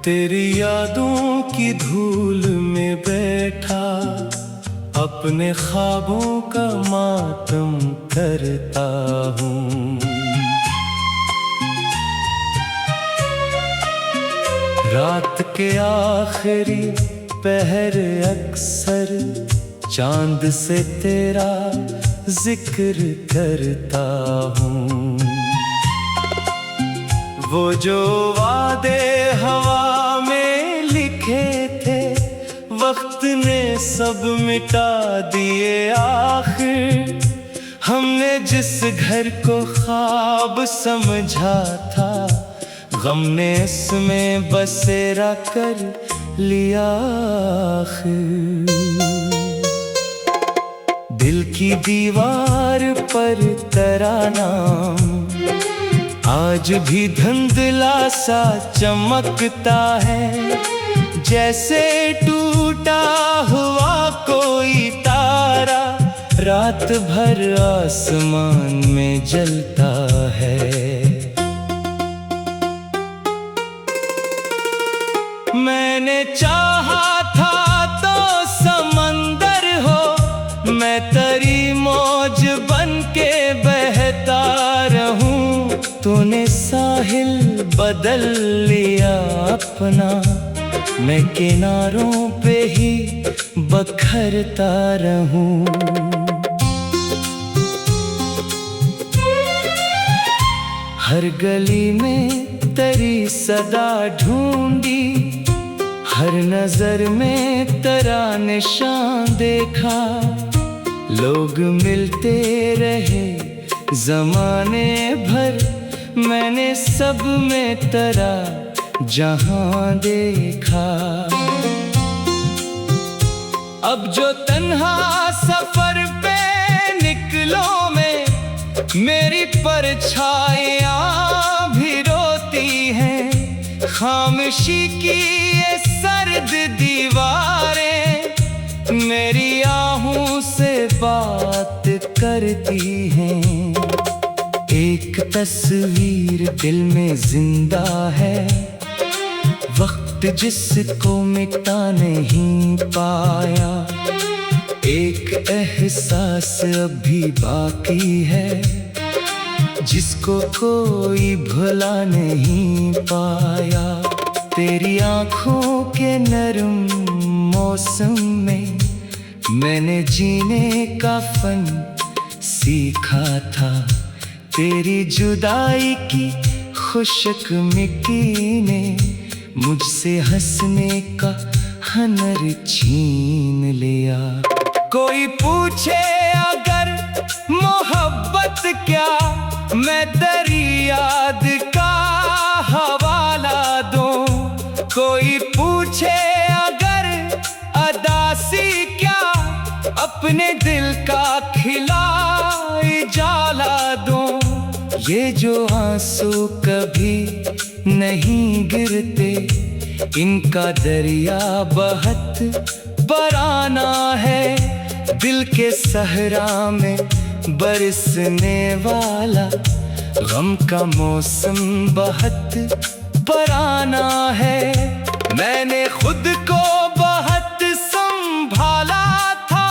तेरी यादों की धूल में बैठा अपने ख्वाबों का मातम करता हूँ। रात के आखिरी पहर अक्सर चांद से तेरा जिक्र करता हूँ। वो जो वादे हवा में लिखे थे वक्त ने सब मिटा दिए आखिर। हमने जिस घर को ख्वाब समझा था गम ने इसमें बसेरा कर लिया आखिर। दिल की दीवार पर तेरा नाम आज भी धुंधला सा चमकता है, जैसे टूटा हुआ कोई तारा रात भर आसमान में जलता है। मैंने चाहा था तो समंदर हो, मैं तेरी मौज बन के बहता रहूं। तूने साहिल बदल लिया अपना, मैं किनारों पे ही बखरता रहूं। हर गली में तेरी सदा ढूंढी, हर नजर में तेरा निशान देखा। लोग मिलते रहे जमाने भर, मैंने सब में तेरा जहां देखा। अब जो तन्हा सफर पे निकलो मैं, मेरी परछाइयां भी रोती हैं। खामोशी की ये सर्द दीवारें मेरी आहों से बात करती हैं। एक तस्वीर दिल में जिंदा है, वक्त जिसको मिटा नहीं पाया। एक एहसास अभी बाकी है, जिसको कोई भुला नहीं पाया। तेरी आँखों के नरम मौसम में मैंने जीने का फन सीखा था। तेरी जुदाई की खुशक मिट्टी ने मुझसे हंसने का हुनर छीन लिया। कोई पूछे अगर मोहब्बत क्या, मैं तेरी याद का हवाला दूं। कोई पूछे अगर अदासी क्या, अपने दिल का खिला जाला दूं। ये जो आंसू कभी नहीं गिरते, इनका दरिया बहत बराना है। दिल के सहरा में बरसने वाला गम का मौसम बहुत बराना है। मैंने खुद को बहुत संभाला था,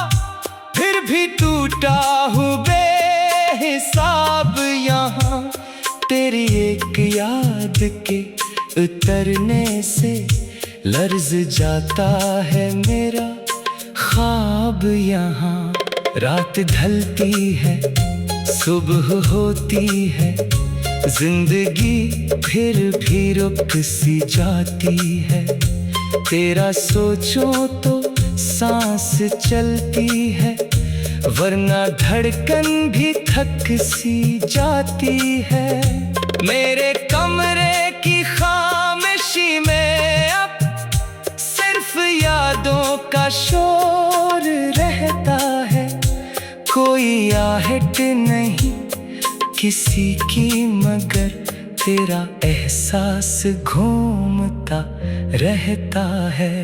फिर भी टूटा हूँ बेहिसाब यहाँ। तेरी एक याद के उतरने से लर्ज जाता है मेरा ख्वाब यहाँ। रात ढलती है, सुबह होती है, जिंदगी फिर भी रुक सी जाती है। तेरा सोचो तो सांस चलती है, वरना धड़कन भी थक सी जाती है। मेरे कमरे की खामोशी में अब सिर्फ यादों का शोर रहता है। कोई आहट नहीं किसी की, मगर तेरा एहसास घूमता रहता है।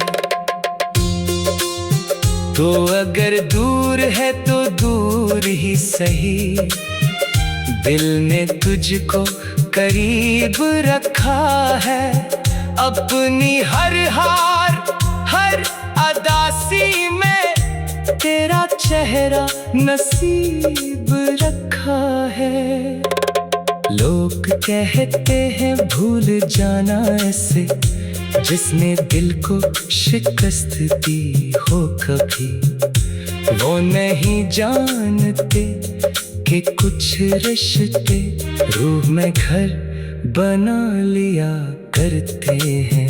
तो अगर दूर है तो दूर ही सही, दिल ने तुझको करीब रखा है। अपनी हर हार हर अदासी में तेरा चेहरा नसीब रखा है। लोग कहते हैं भूल जाना ऐसे जिसने दिल को शिकस्त दी हो कभी। वो नहीं जानते कि कुछ रिश्ते रूह में घर बना लिया करते हैं।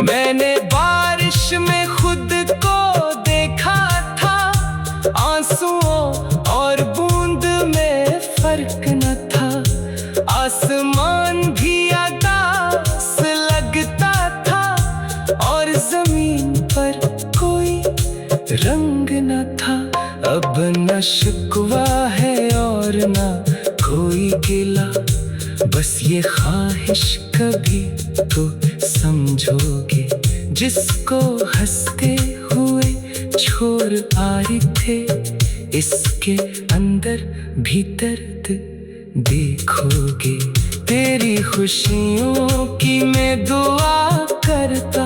मैंने बारिश में खुद को देखा था, आंसुओं और बूंद में फर्क न था। आसमान भी आकाश लगता था और जमीन पर कोई रंग न था। अब न शिकवा है और न कोई गिला, बस ये ख्वाहिश कभी तो समझोगे जिसको हंसते हुए छोड़ आए थे। इसके अंदर भी दर्द देखोगे। तेरी खुशियों की मैं दुआ करता,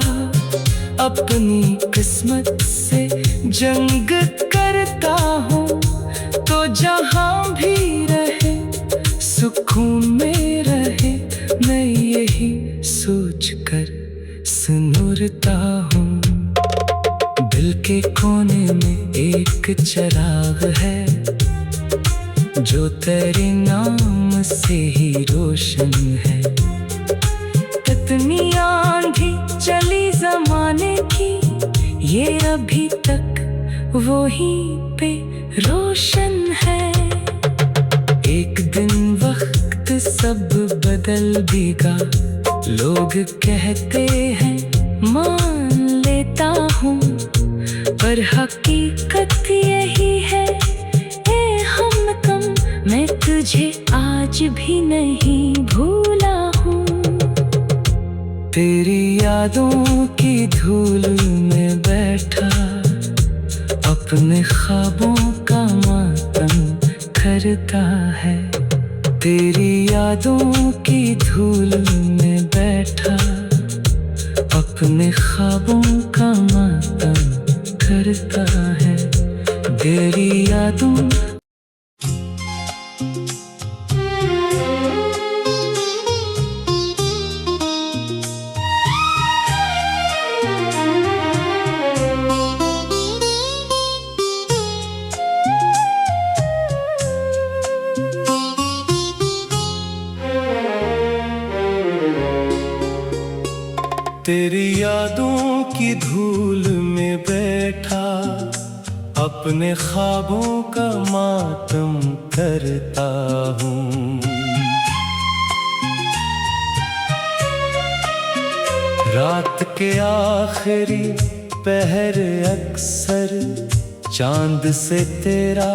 अपनी किस्मत से जंग करता हूँ। तो जहाँ भी रहे सुकून में रहे, मैं यही सोच कर सुनुरता हूँ। दिल के कोने में एक चिराग है जो तेरे नाम से ही रोशन है। कितनी आंधी चली जमाने की, ये अभी तक वहीं पे रोशन है। एक दिन वक्त सब बदल देगा, लोग कहते हैं मान लेता हूँ, पर हकीकत यही है ए हमदम, मैं तुझे आज भी नहीं भूला हूँ। तेरी यादों की धूल में बैठा अपने ख्वाबों का मातम करता है। तेरी यादों की धूल में बैठा अपने ख्वाबों का मातम करता है। तेरी यादों तेरी यादों की धूल में बैठा अपने ख्वाबों का मातम करता हूँ। रात के आखिरी पहर अक्सर चांद से तेरा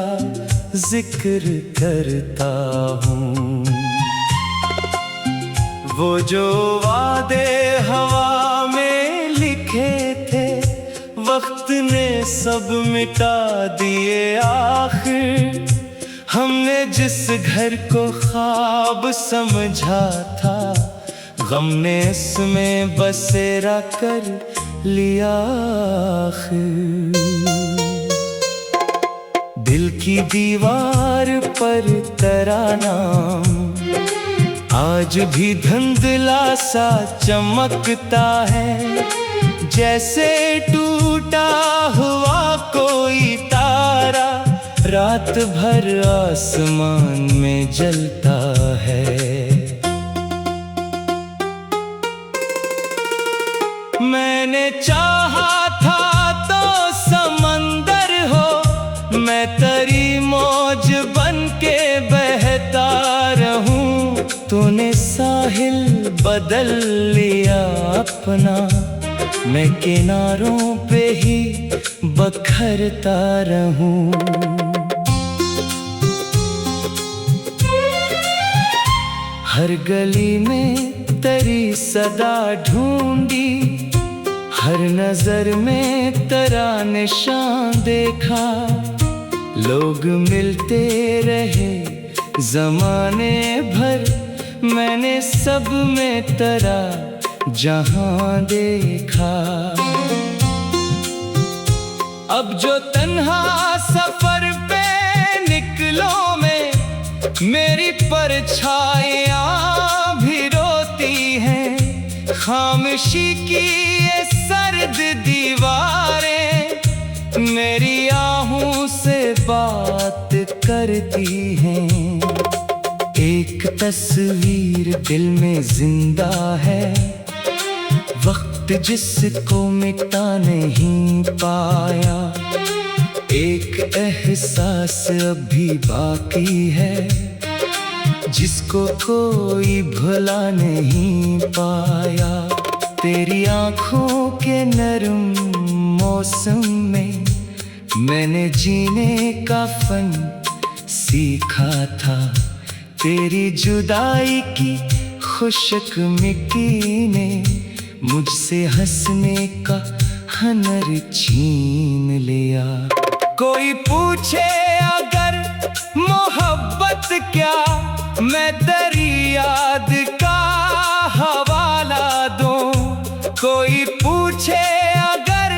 जिक्र करता हूँ। वो जो वादे हवा में लिखे थे, वक्त ने सब मिटा दिए आखिर। हमने जिस घर को ख्वाब समझा था, गम ने इसमें बसेरा कर लिया आखिर। दिल की दीवार पर तेरा नाम आज भी धुंधला सा चमकता है, जैसे टूटा हुआ कोई तारा रात भर आसमान में जलता है। मैंने चाहा था तो समंदर हो, मैं तेरी मौज बन के बहता रहूं। तूने साहिल बदल लिया अपना, मैं किनारों पे ही बखरता रहूं। हर गली में तेरी सदा ढूंढी, हर नजर में तेरा निशान देखा। लोग मिलते रहे जमाने भर, मैंने सब में तेरा जहां देखा। अब जो तन्हा सफर पे निकलो में, मेरी परछाइयाँ भी रोती हैं। खामोशी की ये सर्द दीवारें मेरी आहों से बात करती हैं। एक तस्वीर दिल में जिंदा है, वक्त जिसको मिटा नहीं पाया। एक एहसास अभी बाकी है, जिसको कोई भुला नहीं पाया। तेरी आँखों के नरम मौसम में मैंने जीने का फन सीखा था। तेरी जुदाई की खुशक मिट्टी ने मुझसे हंसने का हुनर छीन लिया। कोई पूछे अगर मोहब्बत क्या, मैं तेरी याद का हवाला दूं। कोई पूछे अगर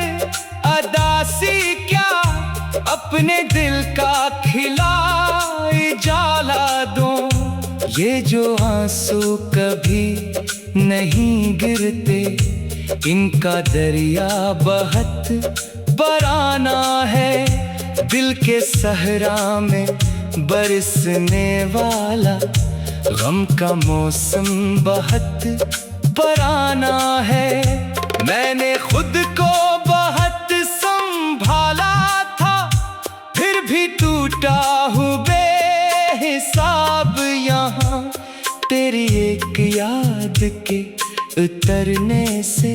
अदासी क्या, अपने दिल का खिला जाला दूं। ये जो आंसू कभी नहीं गिरते, इनका दरिया बहत बराना है। दिल के सहरा में बरसने वाला गम का मौसम बहुत बराना है। मैंने खुद को बहुत संभाला था, फिर भी टूटा हूँ बेहिसाब यहाँ। तेरी एक याद के उतरने से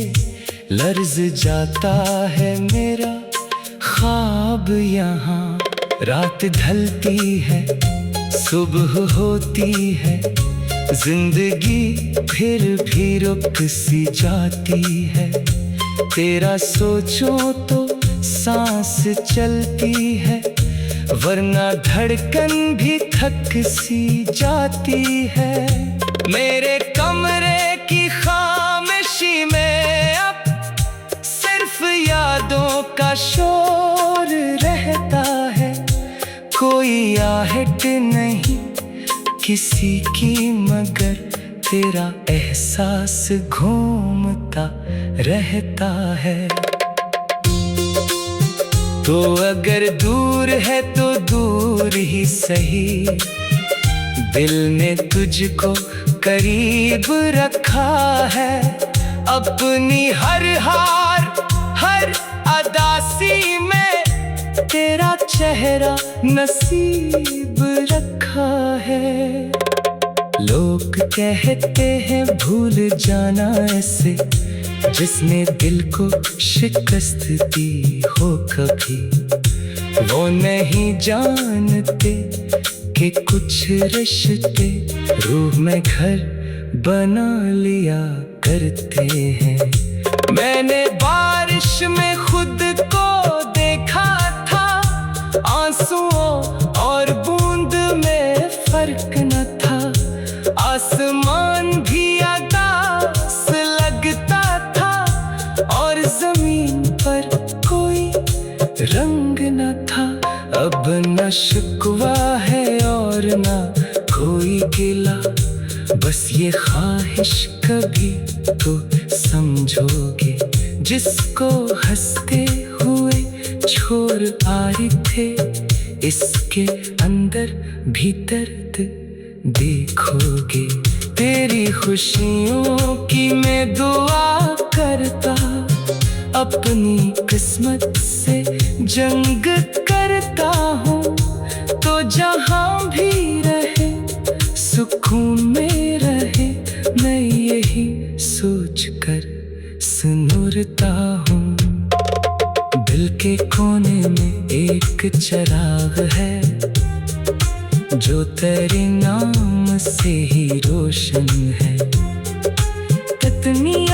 लर्ज जाता है मेरा ख्वाब यहाँ। रात ढलती है, सुबह होती है, जिंदगी फिर भी रुक सी जाती है। तेरा सोचो तो सांस चलती है, वरना धड़कन भी थक सी जाती है। मेरे कमरे की खामोशी में अब सिर्फ यादों का शोर रहता है। कोई आहट नहीं किसी की, मगर तेरा एहसास घूमता रहता है। तो अगर दूर है तो दूर ही सही, दिल ने तुझको करीब रखा है। अपनी हर हार हर अदासी में तेरा चेहरा नसीब रखा है। लोग कहते हैं भूल जाना ऐसे, जिसने दिल को शिकस्त दी हो कभी। वो नहीं जानते कि कुछ रिश्ते रूह में घर बना लिया करते हैं। मैंने बारिश में खुद को देखा था, आंसुओं और बूंद में फर्क न था। आसमान भी उदास लगता था, और जमीन पर कोई रंग न था। अब न शिकवा है और न कोई गिला, बस ये ख्वाहिश कभी तो समझोगे, जिसको हंसते हुए छोड़ आए थे, इसके अंदर भी दर्द देखोगे। तेरी खुशियों की मैं दुआ करता, अपनी किस्मत से जंग करता हूँ। तो जहाँ भी रहे सुकून में रहे, मैं यही सोच कर सुनुरता हूँ। दिल के कोने में एक चिराग है, जो तेरे नाम से ही रोशन है। कितनी